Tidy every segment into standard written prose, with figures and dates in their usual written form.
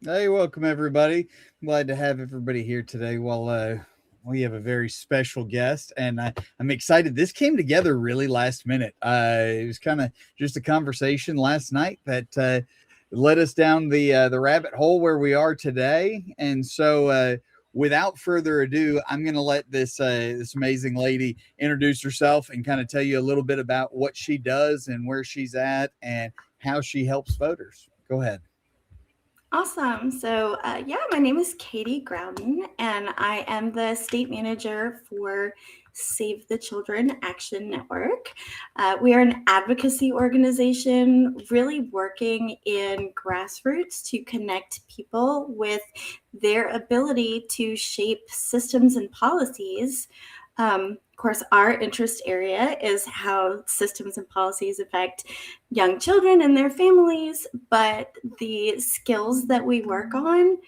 Hey, welcome everybody. Glad to have everybody here today. Well, we have a very special guest, and I'm excited. This came together really last minute. It was kind of just a conversation last night that led us down the rabbit hole where we are today. And so, without further ado, I'm going to let this amazing lady introduce herself and kind of tell you a little bit about what she does and where she's at and how she helps voters. Go ahead. Awesome. My name is Katie Groudon, and I am the state manager for Save the Children Action Network. We are an advocacy organization really working in grassroots to connect people with their ability to shape systems and policies. Of course, our interest area is how systems and policies affect young children and their families, but the skills that we work on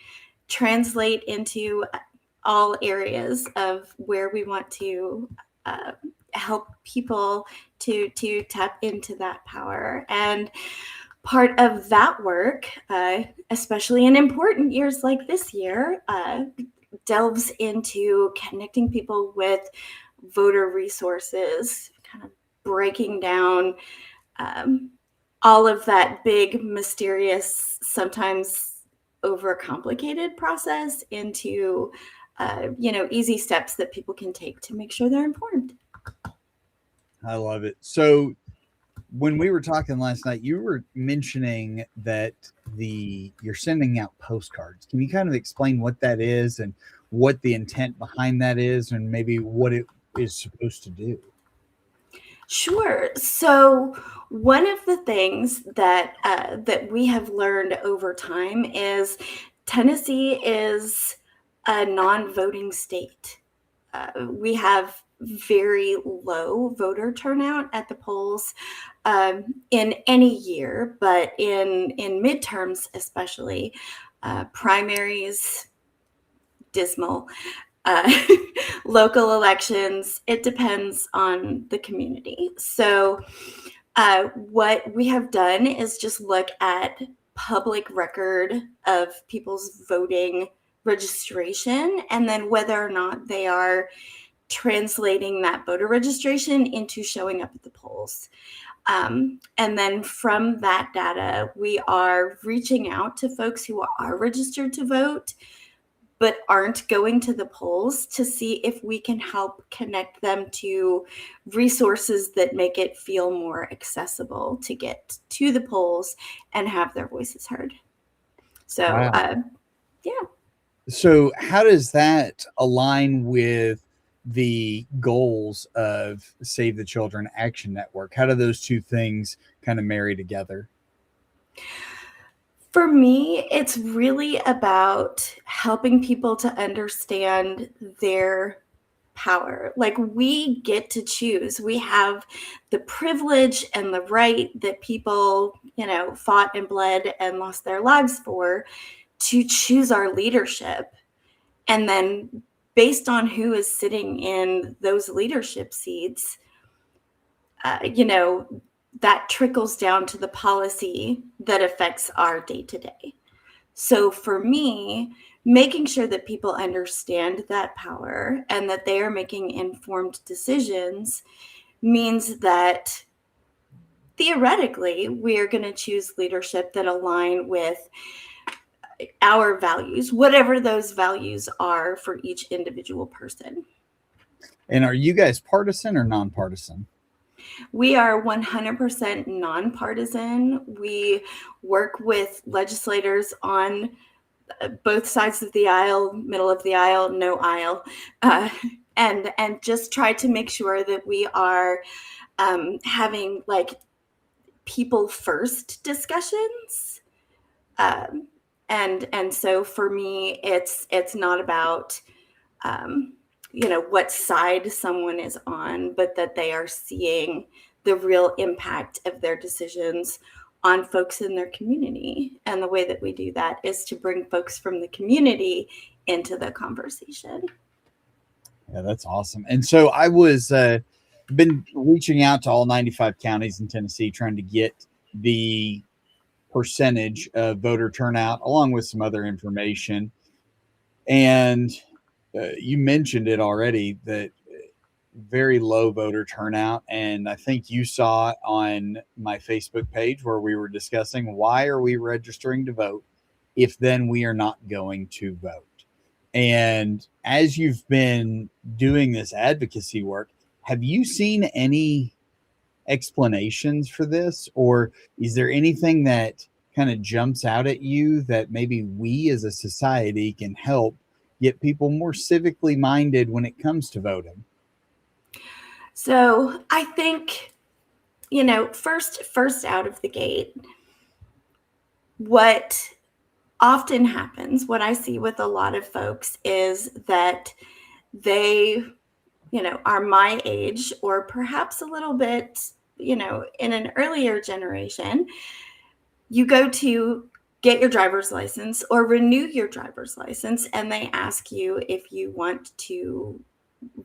translate into all areas of where we want to uh, help people to tap into that power. And part of that work, especially in important years like this year, delves into connecting people with voter resources, kind of breaking down um, all of that big, mysterious, sometimes overcomplicated process into easy steps that people can take to make sure they're informed. I love it. So when we were talking last night, you were mentioning that the you're sending out postcards. Can you kind of explain what that is and what the intent behind that is and maybe what it is supposed to do? Sure. So one of the things that we have learned over time is Tennessee is a non-voting state. We have very low voter turnout at the polls in any year, but in midterms especially, primaries dismal. Uh, Local elections, it depends on the community. What we have done is just look at public record of people's voting registration and then whether or not they are translating that voter registration into showing up at the polls. And then from that data, we are reaching out to folks who are registered to vote but aren't going to the polls to see if we can help connect them to resources that make it feel more accessible to get to the polls and have their voices heard. So, Wow. yeah. So how does that align with the goals of Save the Children Action Network? How do those two things kind of marry together? For me, it's really about helping people to understand their power. Like we get to choose. We have the privilege and the right that people, fought and bled and lost their lives for to choose our leadership. And then based on who is sitting in those leadership seats, uh, you know, that trickles down to the policy that affects our day to day. So for me, making sure that people understand that power and that they are making informed decisions means that theoretically we are going to choose leadership that align with our values, whatever those values are for each individual person. And are you guys partisan or nonpartisan? We are 100% nonpartisan. We work with legislators on both sides of the aisle, middle of the aisle, no aisle, uh, and just try to make sure that we are having like people first discussions. Um, and so for me, it's not about what side someone is on, but that they are seeing the real impact of their decisions on folks in their community. And the way that we do that is to bring folks from the community into the conversation. Yeah, that's awesome. And so I was been reaching out to all 95 counties in Tennessee trying to get the percentage of voter turnout, along with some other information. And you mentioned it already that very low voter turnout. And I think you saw on my Facebook page where we were discussing why are we registering to vote if then we are not going to vote. And as you've been doing this advocacy work, have you seen any explanations for this? Or is there anything that kind of jumps out at you that maybe we as a society can help get people more civically minded when it comes to voting? So I think, first out of the gate, what often happens, what I see with a lot of folks is that they, are my age or perhaps a little bit, in an earlier generation. You go to get your driver's license or renew your driver's license, and they ask you if you want to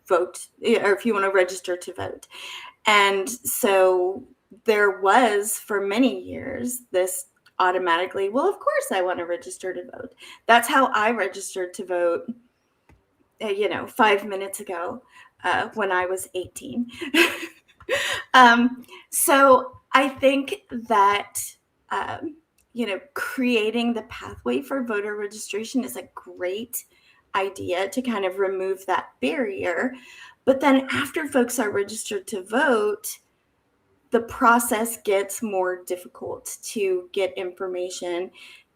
vote or if you want to register to vote. And so there was for many years this automatically, well, of course I want to register to vote. That's how I registered to vote, 5 minutes ago when I was 18. So I think that, creating the pathway for voter registration is a great idea to kind of remove that barrier. But then after folks are registered to vote, the process gets more difficult to get information,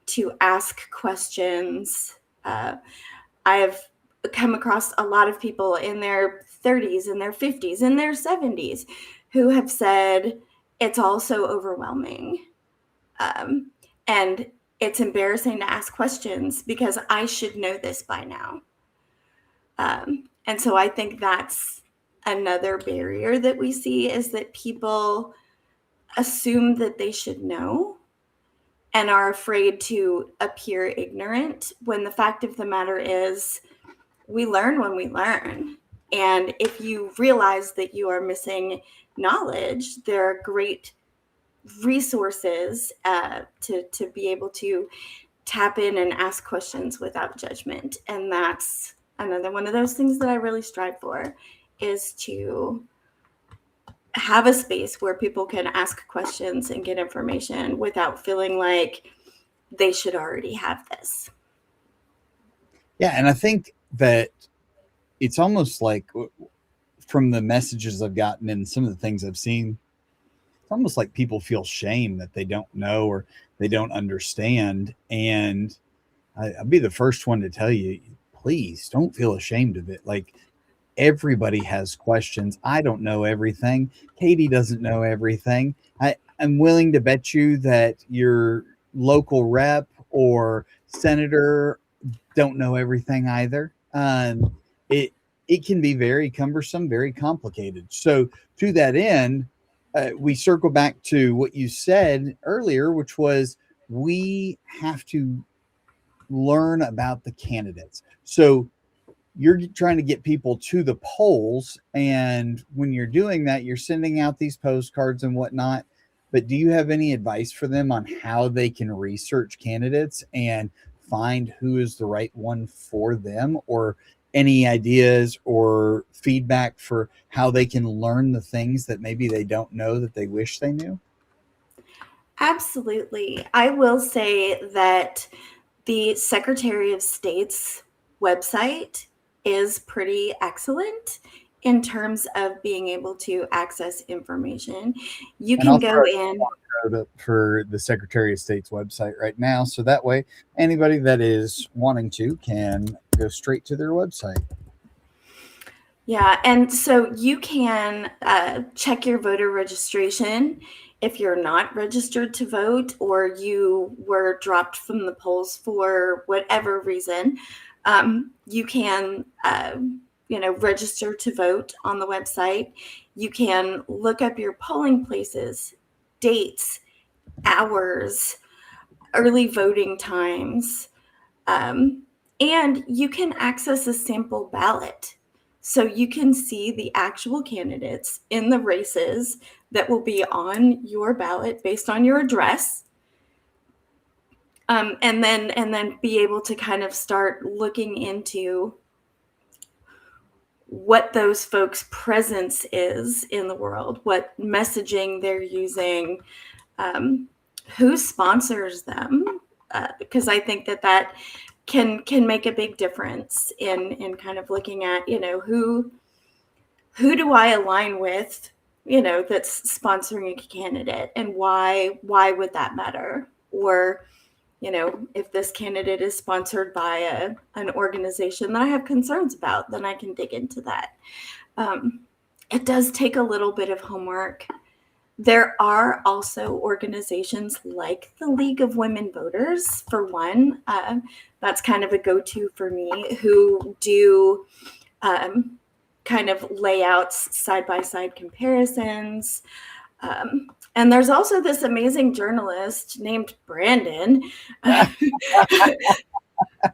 to ask questions. I have come across a lot of people in their 30s, in their 50s, in their 70s who have said it's all so overwhelming. And it's embarrassing to ask questions because I should know this by now. And so I think that's another barrier that we see, is that people assume that they should know and are afraid to appear ignorant, when the fact of the matter is we learn when we learn. And if you realize that you are missing knowledge, there are great resources to be able to tap in and ask questions without judgment. And that's another one of those things that I really strive for, is to have a space where people can ask questions and get information without feeling like they should already have this. Yeah. And I think that it's almost like, from the messages I've gotten and some of the things I've seen, it's almost like people feel shame that they don't know or they don't understand. And I'll be the first one to tell you, please don't feel ashamed of it. Like, everybody has questions. I don't know everything. Katie doesn't know everything. I'm willing to bet you that your local rep or senator don't know everything either. It can be very cumbersome, very complicated. So to that end, we circle back to what you said earlier, which was we have to learn about the candidates. So you're trying to get people to the polls, and when you're doing that, you're sending out these postcards and whatnot. But do you have any advice for them on how they can research candidates and find who is the right one for them, or any ideas or feedback for how they can learn the things that maybe they don't know that they wish they knew? Absolutely. I will say that the Secretary of State's website is pretty excellent in terms of being able to access information. You And can I'll go throw in. it up for the Secretary of State's website right now, so that way anybody that is wanting to can go straight to their website. Yeah, and so you can check your voter registration if you're not registered to vote or you were dropped from the polls for whatever reason. You can, register to vote on the website. You can look up your polling places, dates, hours, early voting times, and you can access a sample ballot. So you can see the actual candidates in the races that will be on your ballot based on your address. and then be able to kind of start looking into what those folks' presence is in the world, what messaging they're using, who sponsors them, because I think that can make a big difference in kind of looking at, who do I align with, that's sponsoring a candidate, and why would that matter? Or if this candidate is sponsored by an organization that I have concerns about, then I can dig into that. It does take a little bit of homework. There are also organizations like the League of Women Voters, for one. That's kind of a go-to for me, who do kind of layouts, side-by-side comparisons. And there's also this amazing journalist named Brandon,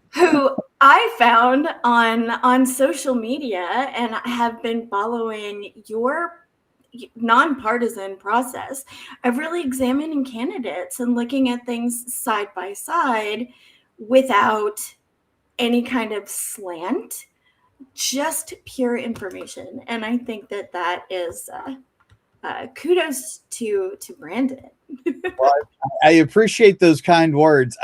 who I found on social media, and I have been following your nonpartisan process of really examining candidates and looking at things side by side without any kind of slant, just pure information. And I think that is kudos to Brandon. Well, I appreciate those kind words.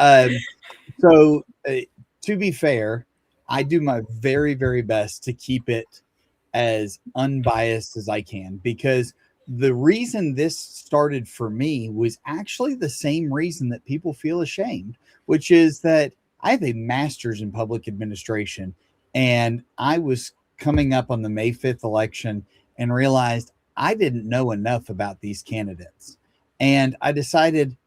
So, to be fair, I do my very, very best to keep it as unbiased as I can, because the reason this started for me was actually the same reason that people feel ashamed, which is that I have a master's in public administration, and I was coming up on the May 5th election and realized I didn't know enough about these candidates. And I decided,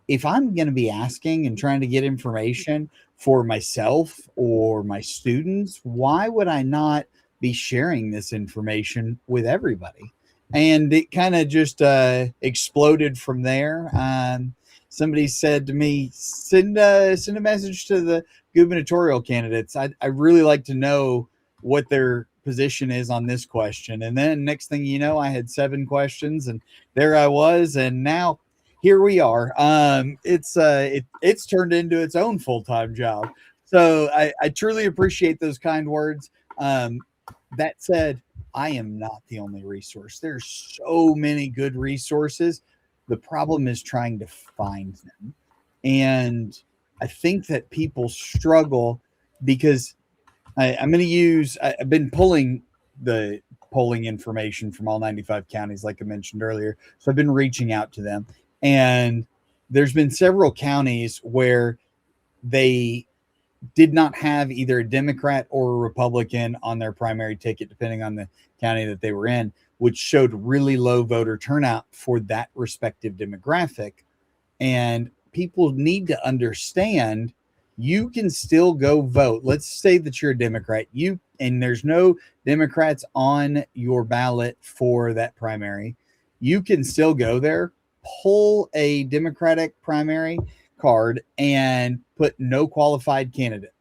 if I'm going to be asking and trying to get information for myself or my students, why would I not be sharing this information with everybody? And it kind of just exploded from there. Somebody said to me, send a message to the gubernatorial candidates. I really like to know what their position is on this question. And then next thing you know, I had 7 questions, and there I was. And now here we are. It's turned into its own full-time job. So I truly appreciate those kind words. That said, I am not the only resource. There's so many good resources. The problem is trying to find them. And I think that people struggle because I'm going to I've been pulling the polling information from all 95 counties, like I mentioned earlier. So I've been reaching out to them. And there's been several counties where they did not have either a Democrat or a Republican on their primary ticket, depending on the county that they were in, which showed really low voter turnout for that respective demographic. And people need to understand, you can still go vote. Let's say that you're a Democrat, and there's no Democrats on your ballot for that primary. You can still go there, pull a Democratic primary card, and put no qualified candidate.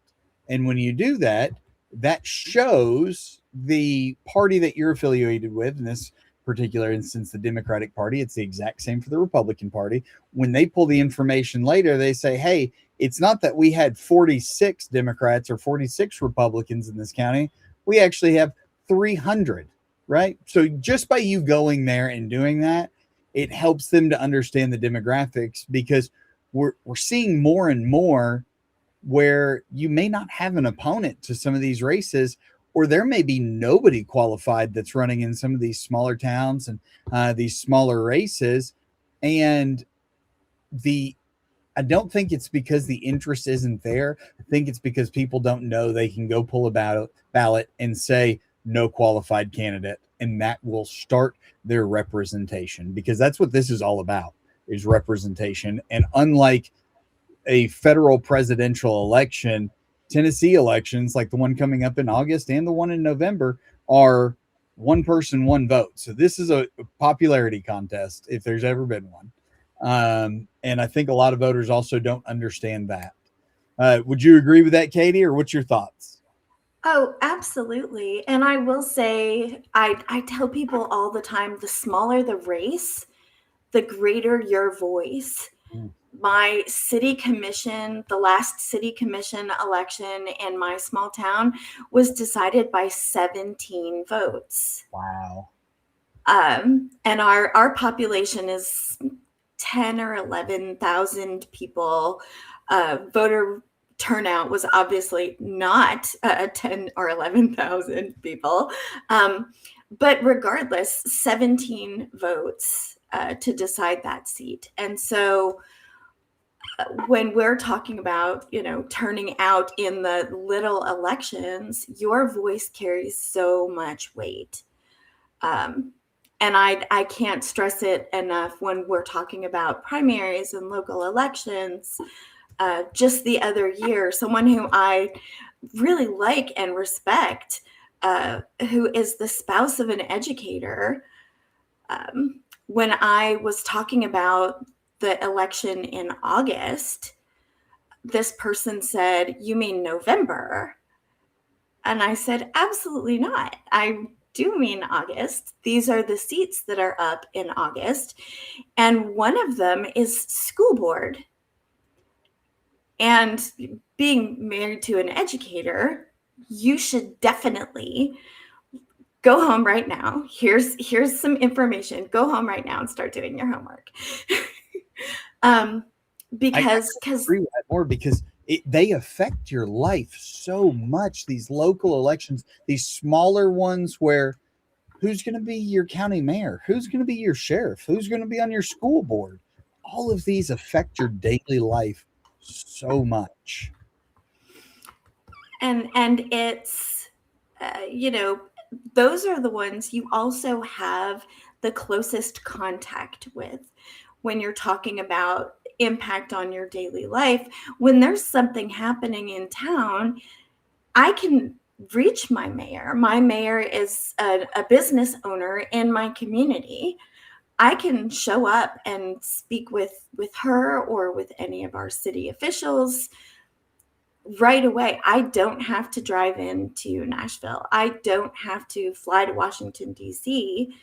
And when you do that, that shows the party that you're affiliated with. In this particular instance, the Democratic Party. It's the exact same for the Republican Party. When they pull the information later, they say, hey, it's not that we had 46 Democrats or 46 Republicans in this county. We actually have 300, right? So just by you going there and doing that, it helps them to understand the demographics, because we're seeing more and more where you may not have an opponent to some of these races, or there may be nobody qualified that's running in some of these smaller towns and these smaller races. And I don't think it's because the interest isn't there. I think it's because people don't know they can go pull a ballot and say no qualified candidate, and that will start their representation, because that's what this is all about, is representation. And unlike a federal presidential election, Tennessee elections, like the one coming up in August and the one in November, are one person, one vote. So this is a popularity contest, if there's ever been one. And I think a lot of voters also don't understand that. Would you agree with that, Katie, or what's your thoughts? Oh, absolutely. And I will say, I tell people all the time, the smaller the race, the greater your voice. my city commission, the last city commission election in my small town was decided by 17 votes. Wow. And our population is 10 or 11,000 people. Voter turnout was obviously not 10 or 11,000 people. But regardless, 17 votes to decide that seat. And so when we're talking about, turning out in the little elections, your voice carries so much weight. And I can't stress it enough when we're talking about primaries and local elections. Just the other year, someone who I really like and respect, who is the spouse of an educator, when I was talking about the election in August, this person said, "You mean November?" And I said, "Absolutely not. I do mean August. These are the seats that are up in August. And one of them is school board. And being married to an educator, you should definitely go home right now. Here's some information. Go home right now and start doing your homework." Because I agree with that more because they affect your life so much. These local elections, these smaller ones where who's going to be your county mayor? Who's going to be your sheriff? Who's going to be on your school board? All of these affect your daily life so much. and it's those are the ones you also have the closest contact with when you're talking about impact on your daily life. When there's something happening in town, I can reach my mayor. My mayor is a business owner in my community. I can show up and speak with her or with any of our city officials right away. I don't have to drive into Nashville. I don't have to fly to Washington, D.C.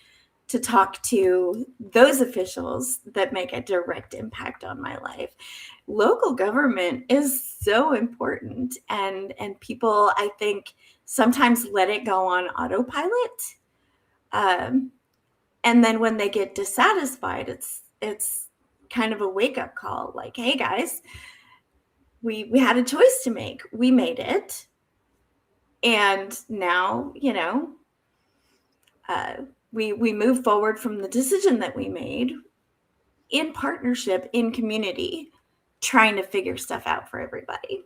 to talk to those officials that make a direct impact on my life. Local government is so important, and people, I think, sometimes let it go on autopilot. And then when they get dissatisfied, it's kind of a wake-up call, like, "Hey guys, we had a choice to make. We made it. And now, we move forward from the decision that we made in partnership, in community, trying to figure stuff out for everybody."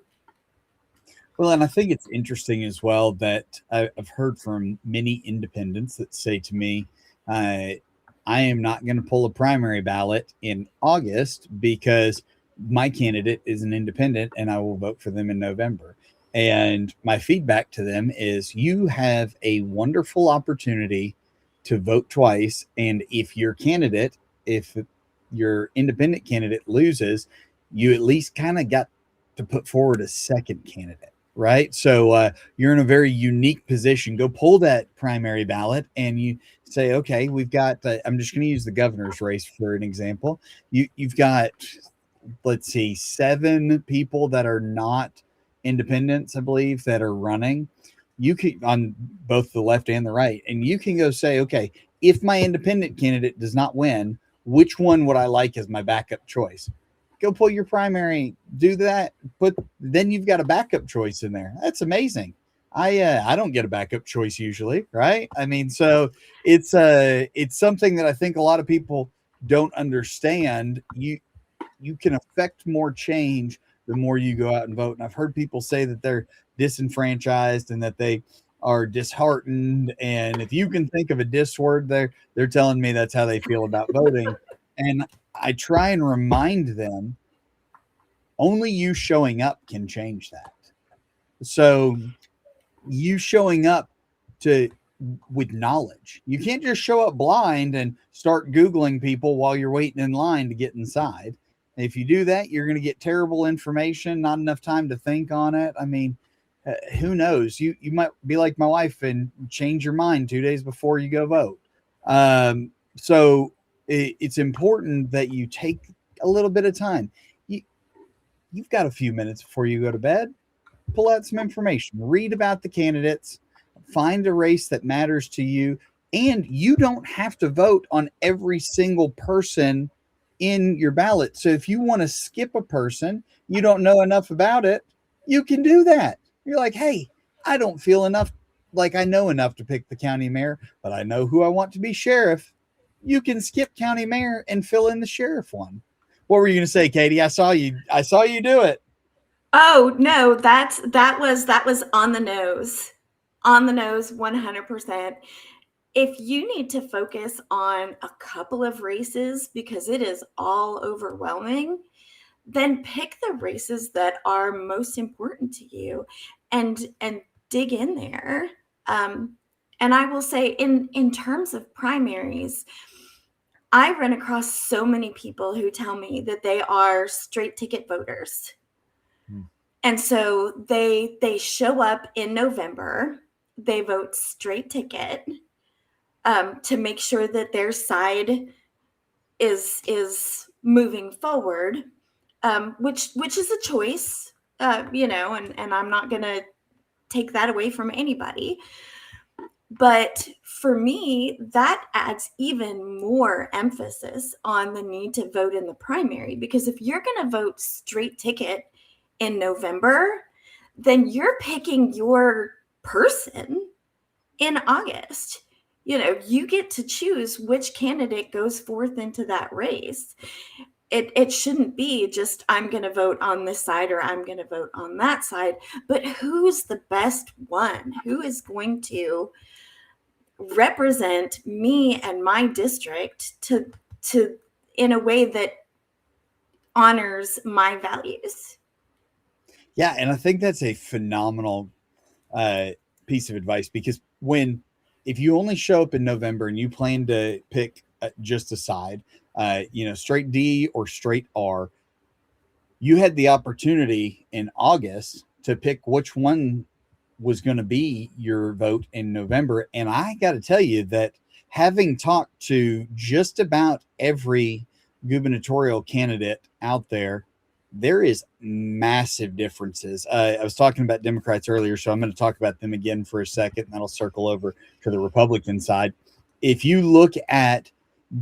Well, and I think it's interesting as well that I've heard from many independents that say to me, I am not going to pull a primary ballot in August because my candidate is an independent and I will vote for them in November. And my feedback to them is you have a wonderful opportunity to vote twice. And if your independent candidate loses, you at least kind of got to put forward a second candidate. Right. So you're in a very unique position. Go pull that primary ballot and you say, okay, we've got, I'm just going to use the governor's race for an example. You've got, let's see, 7 people that are not independents, I believe, that are running. You can on both the left and the right. And you can go say, okay, if my independent candidate does not win, which one would I like as my backup choice? Go pull your primary, do that, but then you've got a backup choice in there. That's amazing. I don't get a backup choice usually, right? I mean, so it's something that I think a lot of people don't understand. You can affect more change the more you go out and vote. And I've heard people say that they're disenfranchised and that they are disheartened. And if you can think of a dis word, they're telling me that's how they feel about voting. And I try and remind them only you showing up can change that. So you showing up with knowledge. You can't just show up blind and start Googling people while you're waiting in line to get inside. If you do that, you're going to get terrible information, not enough time to think on it. I mean, who knows? You might be like my wife and change your mind 2 days before you go vote. So it's important that you take a little bit of time. you've got a few minutes before you go to bed, pull out some information, read about the candidates, find a race that matters to you, and you don't have to vote on every single person in your ballot. So if you want to skip a person, you don't know enough about it, you can do that. You're like, hey, I don't feel enough like I know enough to pick the county mayor, but I know who I want to be sheriff. You can skip county mayor and fill in the sheriff one. What were you going to say, Katie? I saw you do it. Oh no, that was on the nose. On the nose 100%. If you need to focus on a couple of races because it is all overwhelming, then pick the races that are most important to you and dig in there. And I will say in terms of primaries, I run across so many people who tell me that they are straight ticket voters. And so they show up in November, they vote straight ticket to make sure that their side is moving forward, which is a choice, and I'm not going to take that away from anybody. But for me, that adds even more emphasis on the need to vote in the primary, because if you're going to vote straight ticket in November, then you're picking your person in August. You get to choose which candidate goes forth into that race. It shouldn't be just I'm going to vote on this side or I'm going to vote on that side, but who's the best one? Who is going to represent me and my district to in a way that honors my values? Yeah, and I think that's a phenomenal piece of advice, because if you only show up in November and you plan to pick just a side, straight D or straight R, you had the opportunity in August to pick which one was going to be your vote in November. And I got to tell you that, having talked to just about every gubernatorial candidate out there, there is massive differences. I was talking about Democrats earlier, so I'm going to talk about them again for a second, and that'll circle over to the Republican side. If you look at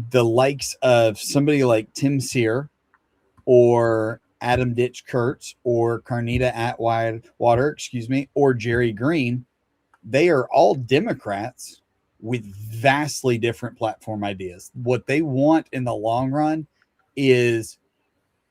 the likes of somebody like Tim Sear or Adam Ditch Kurtz or Carnita Atwater, or Jerry Green, they are all Democrats with vastly different platform ideas. What they want in the long run is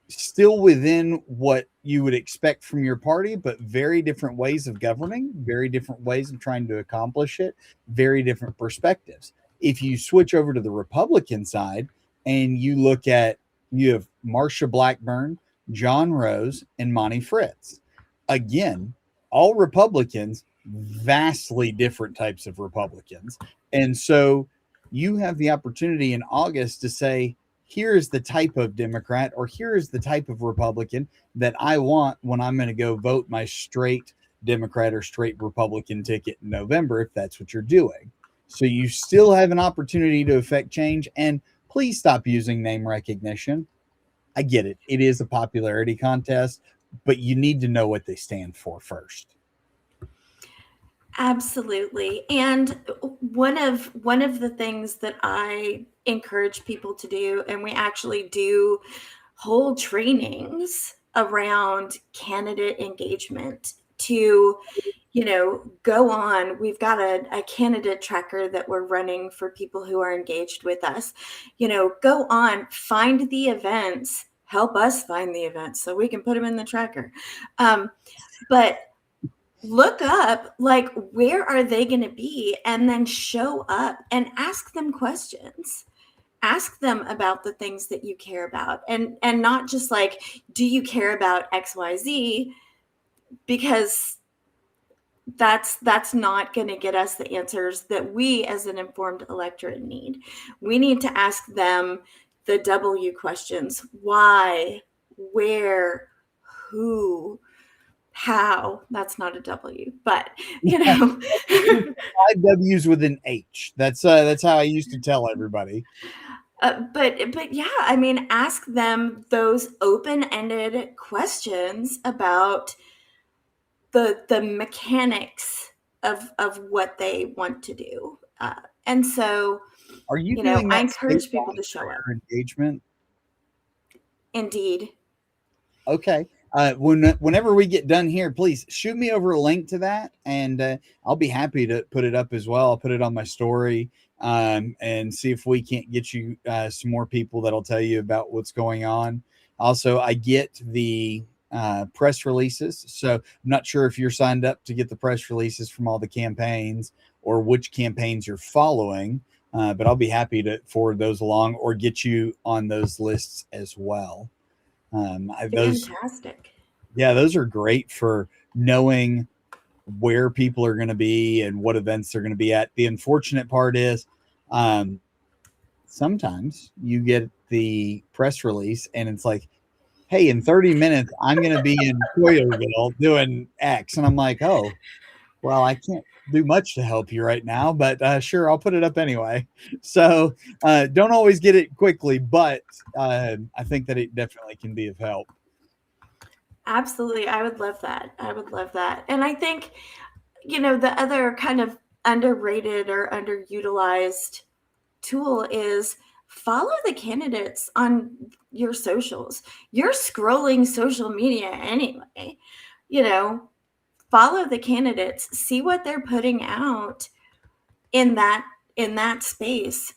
still within what you would expect from your party, but very different ways of governing, very different ways of trying to accomplish it, very different perspectives. If you switch over to the Republican side and you have Marsha Blackburn, John Rose, and Monty Fritz. Again, all Republicans, vastly different types of Republicans. And so you have the opportunity in August to say, here's the type of Democrat or here's the type of Republican that I want when I'm going to go vote my straight Democrat or straight Republican ticket in November, if that's what you're doing. So you still have an opportunity to affect change. And please stop using name recognition. I get it. It is a popularity contest, but you need to know what they stand for first. Absolutely. And one of the things that I encourage people to do, and we actually do whole trainings around candidate engagement to, go on. We've got a candidate tracker that we're running for people who are engaged with us. Go on, find the events, help us find the events so we can put them in the tracker. But look up, like, where are they going to be, and then show up and ask them questions. Ask them about the things that you care about, and not just like, do you care about XYZ? Because that's not going to get us the answers that we as an informed electorate need. We need to ask them the W questions: why, where, who, how. That's not a W, but 5 W's with an H. That's how I used to tell everybody. But yeah, I mean, ask them those open-ended questions about the mechanics of what they want to do. And so, Are you doing I that encourage people statewide to for show up. your engagement? Indeed. Okay. Whenever we get done here, please shoot me over a link to that, and I'll be happy to put it up as well. I'll put it on my story, and see if we can't get you some more people that'll tell you about what's going on. Also, I get the press releases, so I'm not sure if you're signed up to get the press releases from all the campaigns or which campaigns you're following, but I'll be happy to forward those along or get you on those lists as well. Those Fantastic. Yeah, those are great for knowing where people are going to be and what events they're going to be at. The unfortunate part is, um, sometimes you get the press release and it's like, hey, in 30 minutes, I'm going to be in Toyoville doing X. And I'm like, oh, well, I can't do much to help you right now, but sure, I'll put it up anyway. So don't always get it quickly, but I think that it definitely can be of help. Absolutely. I would love that. I would love that. And I think, the other kind of underrated or underutilized tool is follow the candidates on your socials. You're scrolling social media anyway. You know, follow the candidates, see what they're putting out in that space,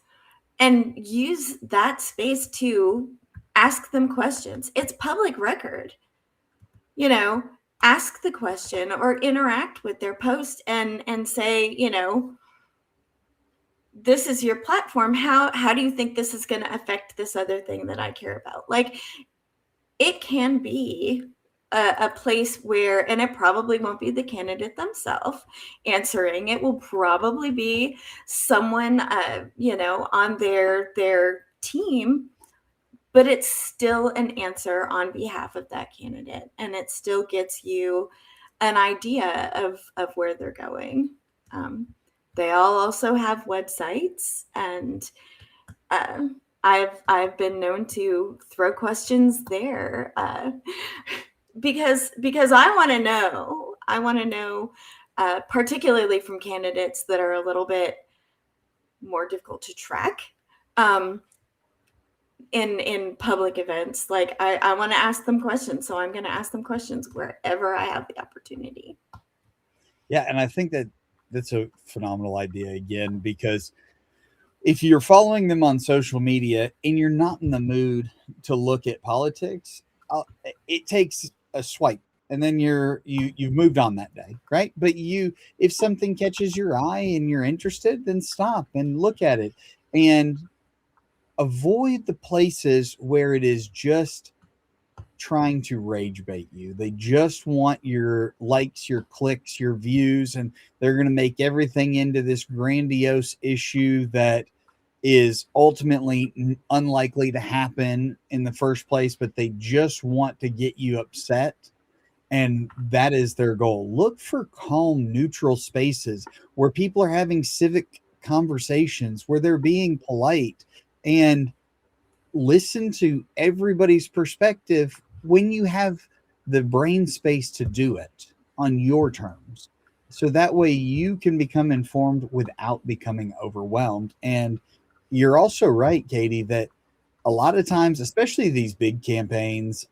and use that space to ask them questions. It's public record. You know, ask the question or interact with their post and say, this is your platform. How do you think this is going to affect this other thing that I care about? Like, it can be a place where, and it probably won't be the candidate themselves answering. It will probably be someone, on their team, but it's still an answer on behalf of that candidate, and it still gets you an idea of where they're going. They all also have websites, and I've been known to throw questions there because I want to know. I want to know, particularly from candidates that are a little bit more difficult to track. In public events, like I want to ask them questions, so I'm going to ask them questions wherever I have the opportunity. Yeah, and I think that that's a phenomenal idea again, because if you're following them on social media and you're not in the mood to look at politics, it takes a swipe and then you've moved on that day, right? But if something catches your eye and you're interested, then stop and look at it and avoid the places where it is just trying to rage bait you. They just want your likes, your clicks, your views, and they're going to make everything into this grandiose issue that is ultimately unlikely to happen in the first place, but they just want to get you upset. And that is their goal. Look for calm, neutral spaces where people are having civic conversations, where they're being polite, and listen to everybody's perspective when you have the brain space to do it on your terms. So that way you can become informed without becoming overwhelmed. And you're also right, Katie, that a lot of times, especially these big campaigns,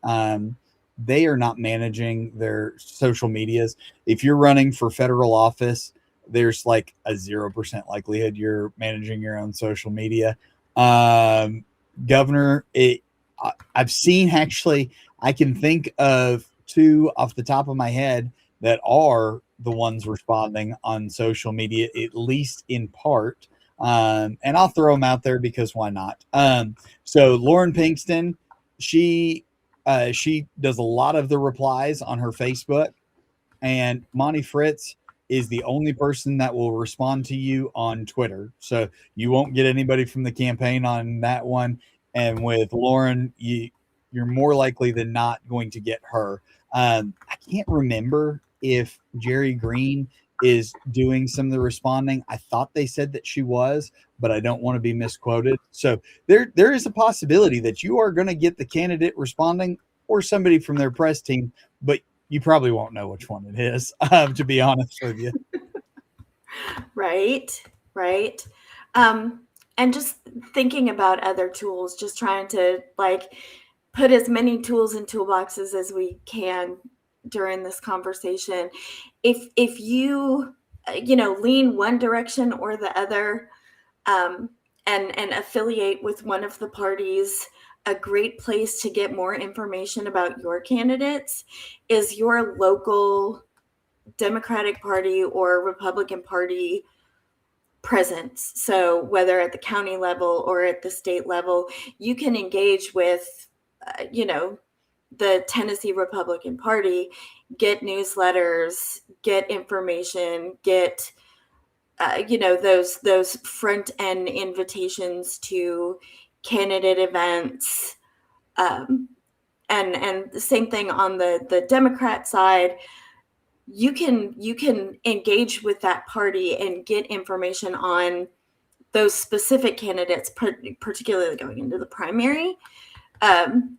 they are not managing their social medias. If you're running for federal office, there's like a 0% likelihood you're managing your own social media. Um, Governor, I've seen, actually, I can think of two off the top of my head that are the ones responding on social media, at least in part. And I'll throw them out there because why not? So Lauren Pinkston, she does a lot of the replies on her Facebook, and Monty Fritz is the only person that will respond to you on Twitter. So you won't get anybody from the campaign on that one. And with Lauren, you're more likely than not going to get her. I can't remember if Jerry Green is doing some of the responding. I thought they said that she was, but I don't want to be misquoted. So there is a possibility that you are going to get the candidate responding or somebody from their press team, but you probably won't know which one it is, to be honest with you. Right, right. Um, and just thinking about other tools, just trying to like put as many tools in toolboxes as we can during this conversation. If you lean one direction or the other, um, and affiliate with one of the parties, a great place to get more information about your candidates is your local Democratic Party or Republican Party presence. So whether at the county level or at the state level, you can engage with, the Tennessee Republican Party, get newsletters, get information, get those front end invitations to candidate events, and the same thing on the Democrat side. You can engage with that party and get information on those specific candidates, particularly going into the primary. Um,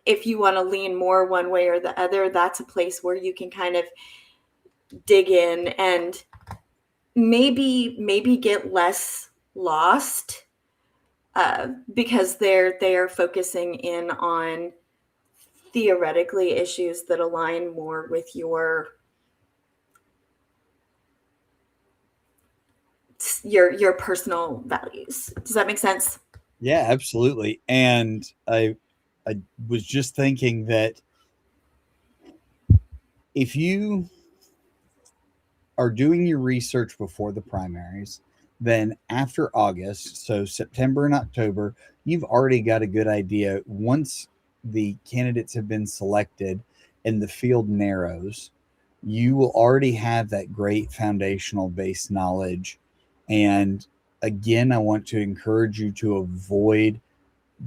if you want to lean more one way or the other, that's a place where you can kind of dig in and maybe get less lost, because they are focusing in on theoretically issues that align more with your personal values. Does that make sense? Yeah, absolutely. And I was just thinking that if you are doing your research before the primaries, then after August, so September and October, you've already got a good idea. Once the candidates have been selected and the field narrows, you will already have that great foundational base knowledge. And again, I want to encourage you to avoid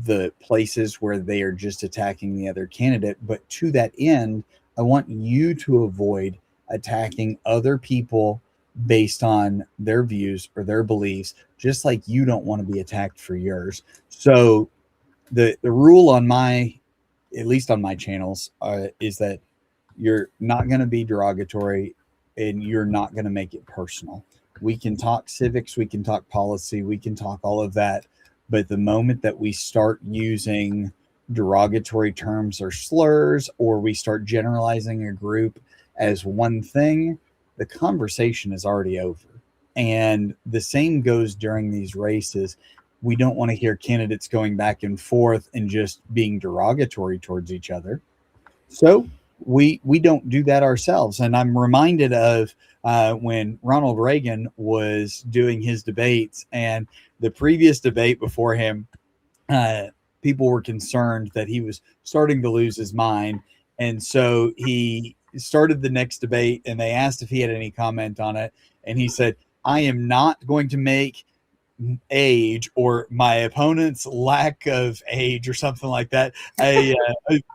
the places where they are just attacking the other candidate. But to that end, I want you to avoid attacking other people based on their views or their beliefs, just like you don't want to be attacked for yours. So the rule on my, at least on my channels, is that you're not going to be derogatory and you're not going to make it personal. We can talk civics, we can talk policy, we can talk all of that. But the moment that we start using derogatory terms or slurs, or we start generalizing a group as one thing, the conversation is already over. And the same goes during these races. We don't want to hear candidates going back and forth and just being derogatory towards each other. So we don't do that ourselves. And I'm reminded of when Ronald Reagan was doing his debates, and the previous debate before him, uh, people were concerned that he was starting to lose his mind. And so he started the next debate, and they asked if he had any comment on it. And he said, I am not going to make age or my opponent's lack of age or something like that a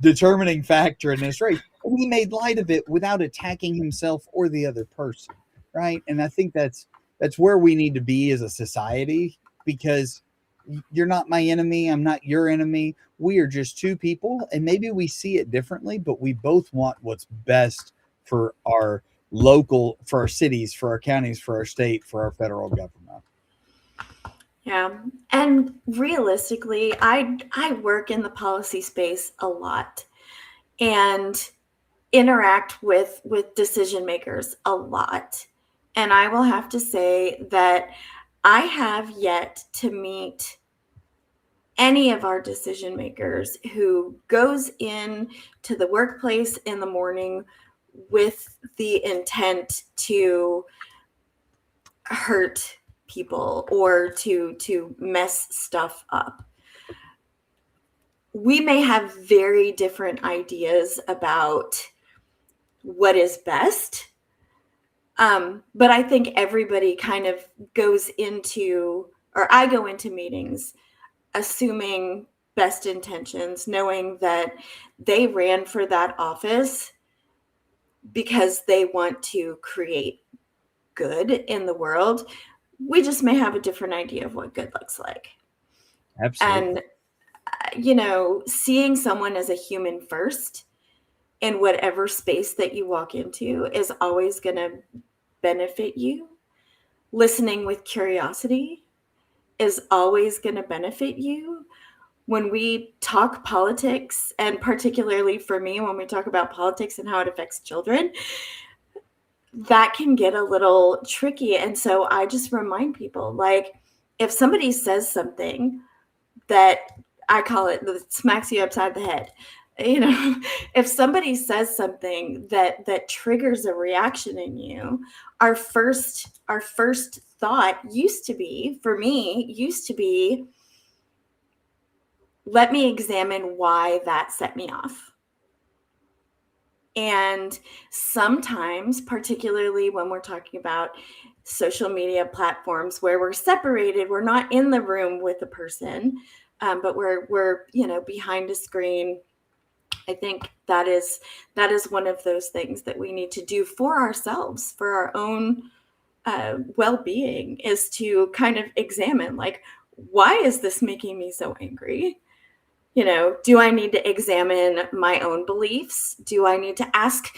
determining factor in this race. And he made light of it without attacking himself or the other person, right? And I think that's where we need to be as a society, because you're not my enemy, I'm not your enemy. We are just two people, and maybe we see it differently, but we both want what's best for our local, for our cities, for our counties, for our state, for our federal government. Yeah. And realistically, I work in the policy space a lot and interact with decision makers a lot. And I will have to say that I have yet to meet any of our decision makers who goes in to the workplace in the morning with the intent to hurt people or to mess stuff up. We may have very different ideas about what is best, but I think everybody kind of goes into, or I go into meetings assuming best intentions, knowing that they ran for that office because they want to create good in the world. We just may have a different idea of what good looks like. Absolutely. And seeing someone as a human first in whatever space that you walk into is always going to benefit you. Listening with curiosity is always going to benefit you. When we talk politics, and particularly for me, when we talk about politics and how it affects children, that can get a little tricky. And so I just remind people, like, if somebody says something that I call it that smacks you upside the head, if somebody says something that triggers a reaction in you, our first thought used to be, for me, let me examine why that set me off. And sometimes, particularly when we're talking about social media platforms where we're separated, we're not in the room with the person, but we're behind a screen. I think that is one of those things that we need to do for ourselves, for our own well-being, is to kind of examine, like, why is this making me so angry? Do I need to examine my own beliefs? Do I need to ask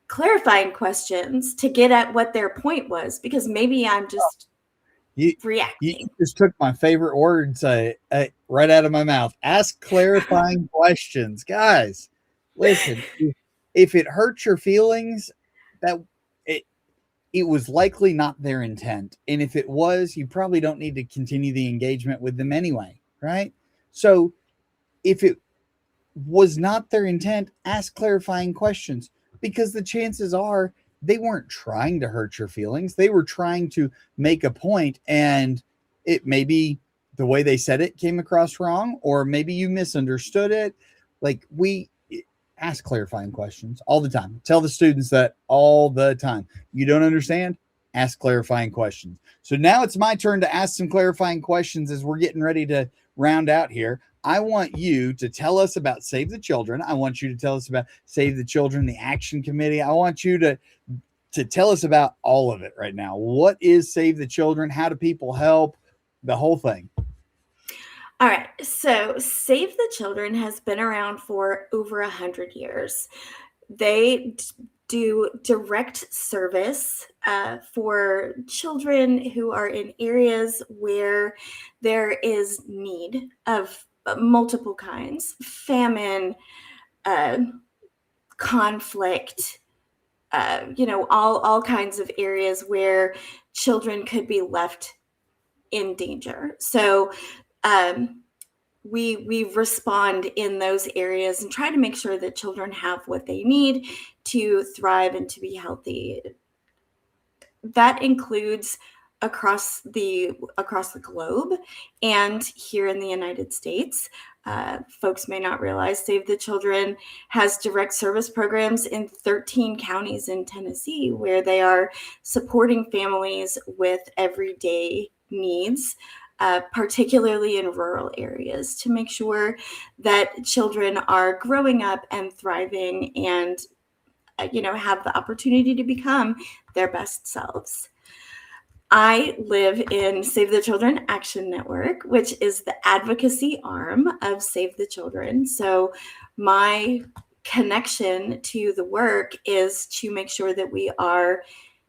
clarifying questions to get at what their point was? Because maybe I'm just You reacting. just took my favorite words right out of my mouth. Ask clarifying questions, guys. Listen, if it hurts your feelings, that it was likely not their intent, and if it was, you probably don't need to continue the engagement with them anyway, right? So, if it was not their intent, ask clarifying questions, because the chances are they weren't trying to hurt your feelings. They were trying to make a point, and it maybe the way they said it came across wrong, or maybe you misunderstood it. Like, we ask clarifying questions all the time. Tell the students that all the time. You don't understand? Ask clarifying questions. So now it's my turn to ask some clarifying questions as we're getting ready to round out here. I want you to tell us about Save the Children. I want you to tell us about Save the Children, the Action Committee. I want you to tell us about all of it right now. What is Save the Children? How do people help? The whole thing. All right. So Save the Children has been around for over 100 years. They do direct service for children who are in areas where there is need of multiple kinds: famine, conflict, all kinds of areas where children could be left in danger. So we respond in those areas and try to make sure that children have what they need to thrive and to be healthy. That includes across the globe and here in the United States. Folks may not realize Save the Children has direct service programs in 13 counties in Tennessee, where they are supporting families with everyday needs, particularly in rural areas, to make sure that children are growing up and thriving and have the opportunity to become their best selves. I live in Save the Children Action Network, which is the advocacy arm of Save the Children. So my connection to the work is to make sure that we are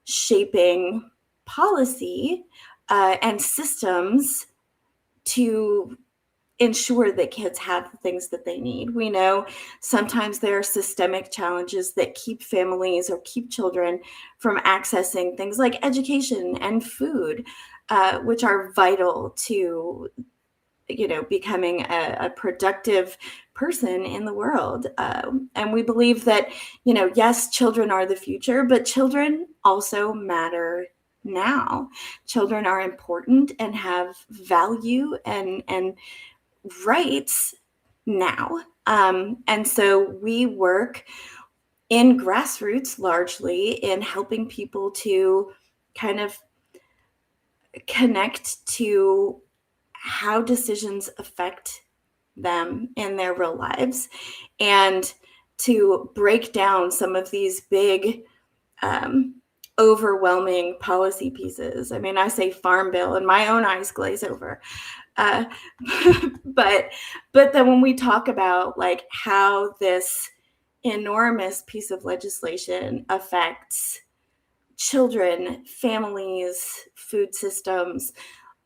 shaping policy and systems to ensure that kids have the things that they need. We know sometimes there are systemic challenges that keep families or keep children from accessing things like education and food, which are vital to becoming a productive person in the world. And we believe that, yes, children are the future, but children also matter now. Children are important and have value and rights now. And so we work in grassroots largely in helping people to kind of connect to how decisions affect them in their real lives, and to break down some of these big overwhelming policy pieces. I mean, I say farm bill and my own eyes glaze over. Uh, but then when we talk about like how this enormous piece of legislation affects children, families, food systems,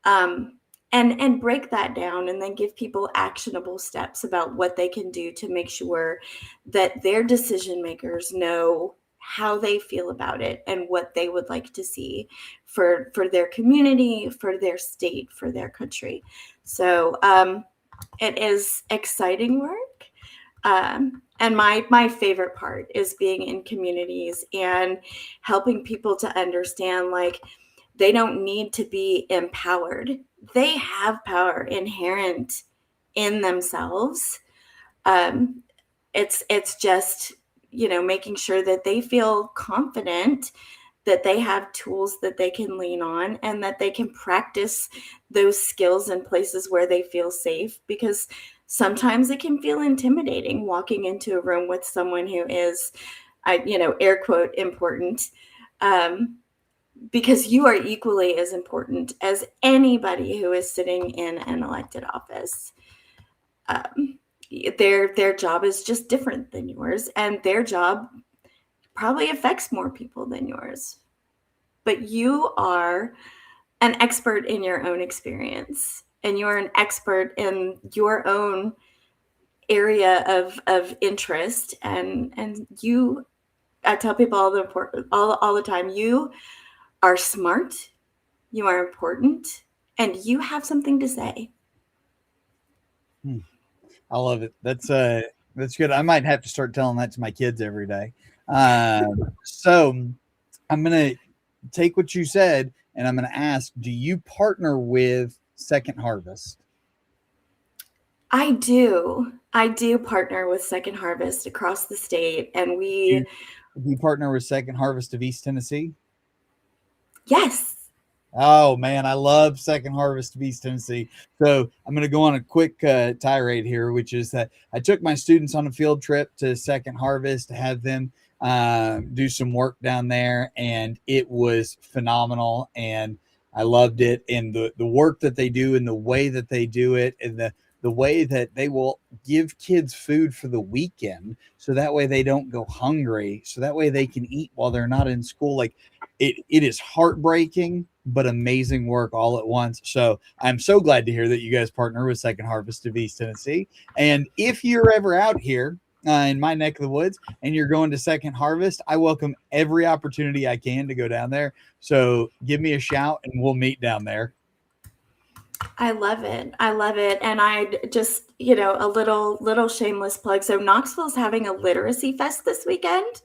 and break that down and then give people actionable steps about what they can do to make sure that their decision makers know how they feel about it and what they would like to see for their community, for their state, for their country. So it is exciting work. And my favorite part is being in communities and helping people to understand, like, they don't need to be empowered. They have power inherent in themselves. It's just, making sure that they feel confident, that they have tools that they can lean on, and that they can practice those skills in places where they feel safe, because sometimes it can feel intimidating walking into a room with someone who is, air quote, important, because you are equally as important as anybody who is sitting in an elected office. Their job is just different than yours, and their job probably affects more people than yours. But you are an expert in your own experience, and you're an expert in your own area of interest. And you, I tell people all the time, you are smart, you are important, and you have something to say. I love it. That's good. I might have to start telling that to my kids every day. So I'm gonna take what you said and I'm gonna ask: do you partner with Second Harvest? I do. I do partner with Second Harvest across the state, and Do you partner with Second Harvest of East Tennessee? yes. Oh man, I love Second Harvest of East Tennessee. So I'm going to go on a quick tirade here, which is that I took my students on a field trip to Second Harvest to have them do some work down there, and it was phenomenal. And I loved it, and the work that they do, and the way that they do it, and the way that they will give kids food for the weekend, so that way they don't go hungry, so that way they can eat while they're not in school. Like it is heartbreaking, but amazing work all at once. So I'm so glad to hear that you guys partner with Second Harvest of East Tennessee. And if you're ever out here in my neck of the woods and you're going to Second Harvest, I welcome every opportunity I can to go down there. So give me a shout and we'll meet down there. I love it. I love it. And I just, a little shameless plug. So Knoxville's having a literacy fest this weekend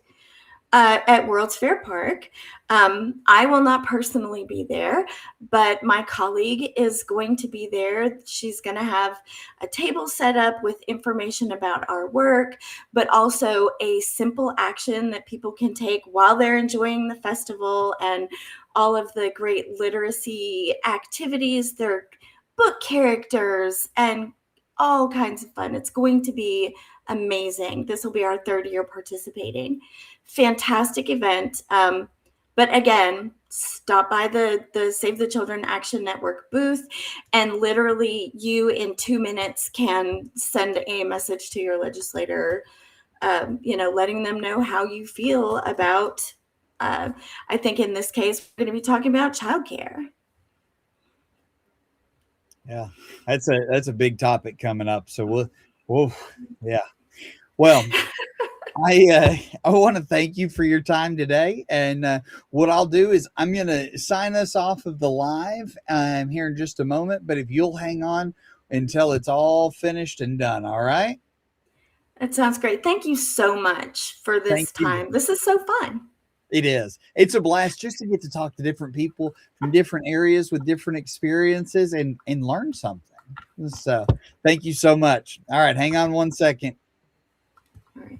at World's Fair Park. I will not personally be there, but my colleague is going to be there. She's going to have a table set up with information about our work, but also a simple action that people can take while they're enjoying the festival, and all of the great literacy activities. They're book characters and all kinds of fun. It's going to be amazing. This will be our third year participating. Fantastic event. But again, stop by the Save the Children Action Network booth, and literally you in 2 minutes can send a message to your legislator, letting them know how you feel about, I think in this case, we're going to be talking about childcare. Yeah, that's a big topic coming up. So yeah. Well, I want to thank you for your time today. And what I'll do is I'm going to sign us off of the live here in just a moment. But if you'll hang on until it's all finished and done, all right? It sounds great. Thank you so much for this Thank you. time. This is so fun. It is. It's a blast just to get to talk to different people from different areas with different experiences and learn something. So thank you so much. All right, hang on one second. All right.